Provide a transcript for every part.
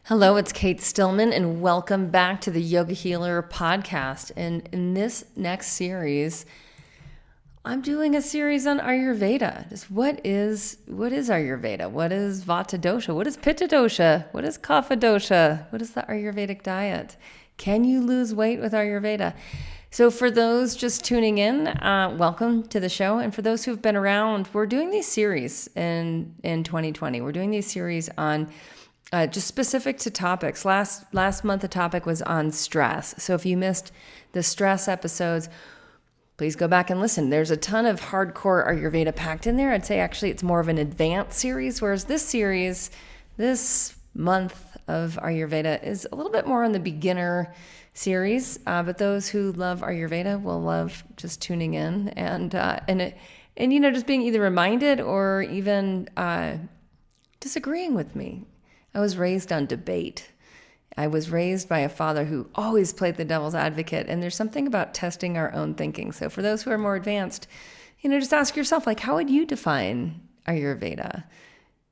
Hello, it's Cate Stillman, and welcome back to the Yogahealer podcast. And in this next series, I'm doing a series on Ayurveda. Just what is Ayurveda? What is Vata dosha? What is Pitta dosha? What is Kapha dosha? What is the Ayurvedic diet? Can you lose weight with Ayurveda? So for those just tuning in, welcome to the show. And for those who've been around, we're doing these series in 2020. We're doing these series on just specific to topics. Last month, the topic was on stress. So if you missed the stress episodes, please go back and listen. There's a ton of hardcore Ayurveda packed in there. I'd say actually it's more of an advanced series, whereas this month of Ayurveda is a little bit more on the beginner series. But those who love Ayurveda will love just tuning in and just being either reminded or even disagreeing with me. I was raised on debate. I was raised by a father who always played the devil's advocate, and there's something about testing our own thinking. So for those who are more advanced, just ask yourself, how would you define Ayurveda?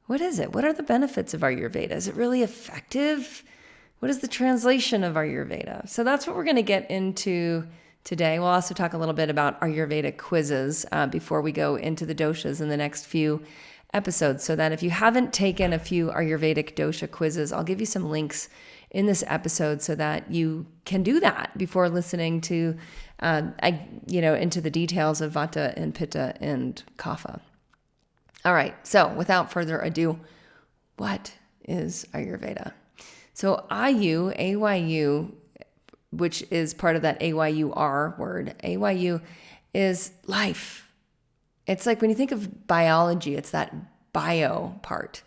What is it? What are the benefits of Ayurveda? Is it really effective? What is the translation of Ayurveda? So that's what we're going to get into today. We'll also talk a little bit about Ayurveda quizzes before we go into the doshas in the next few episodes, so that if you haven't taken a few Ayurvedic dosha quizzes, I'll give you some links in this episode so that you can do that before listening to, into the details of Vata and Pitta and Kapha. All right, so without further ado, what is Ayurveda? So AYU, which is part of that AYUR word, AYU is life. It's like when you think of biology, it's that bio part.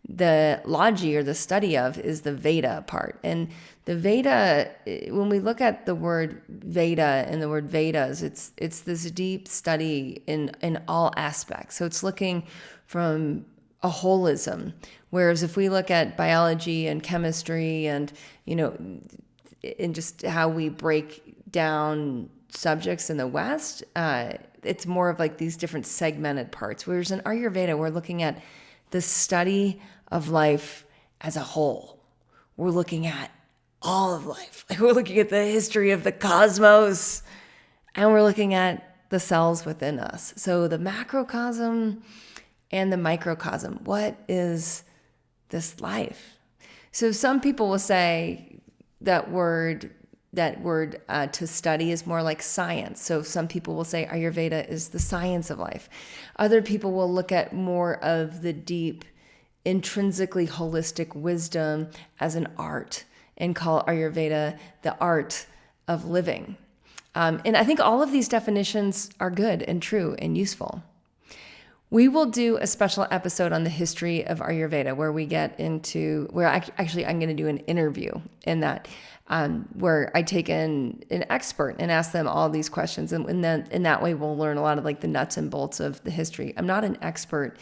The logi, or the study of, is the Veda part. And the Veda, when we look at the word Veda and the word Vedas, it's this deep study in all aspects. So it's looking from a holism. Whereas if we look at biology and chemistry and, and just how we break down subjects in the West, it's more of like these different segmented parts. Whereas in Ayurveda, we're looking at the study of life as a whole. We're looking at all of life. We're looking at the history of the cosmos, and we're looking at the cells within us. So the macrocosm and the microcosm. What is this life? So some people will say that word to study is more like science. So some people will say Ayurveda is the science of life. Other people will look at more of the deep, intrinsically holistic wisdom as an art and call Ayurveda the art of living. And I think all of these definitions are good and true and useful. We will do a special episode on the history of Ayurveda where I'm going to do an interview in that, where I take in an expert and ask them all these questions. And then in that way, we'll learn a lot of like the nuts and bolts of the history. I'm not an expert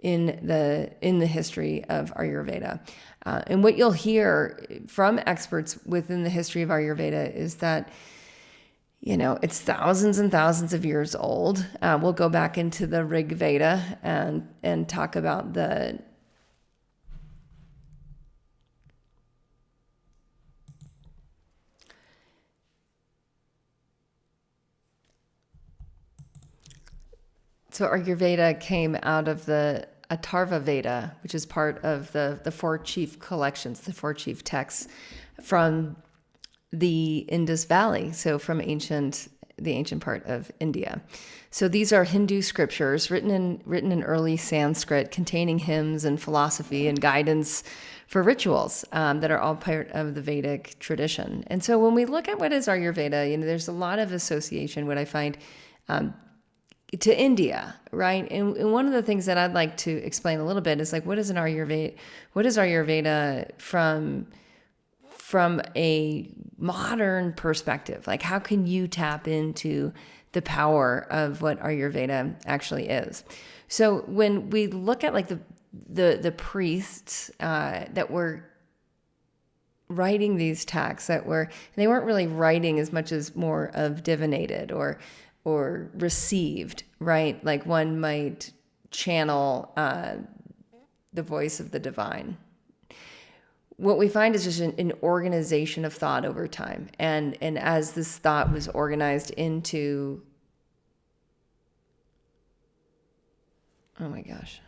in the history of Ayurveda. And what you'll hear from experts within the history of Ayurveda is that it's thousands and thousands of years old. We'll go back into the Rig Veda and talk about So Ayurveda came out of the Atharva Veda, which is part of the four chief collections, the four chief texts from the Indus Valley, so from the ancient part of India. So these are Hindu scriptures written in early Sanskrit, containing hymns and philosophy and guidance for rituals that are all part of the Vedic tradition. And so when we look at what is Ayurveda, there's a lot of association, what I find, to India, right? And one of the things that I'd like to explain a little bit is like, what is Ayurveda from a modern perspective? Like, how can you tap into the power of what Ayurveda actually is? So when we look at like the priests that were writing these texts, they weren't really writing as much as more of divinated or received, right? Like one might channel the voice of the divine. what we find is just an organization of thought over time. And as this thought was organized into, oh my gosh,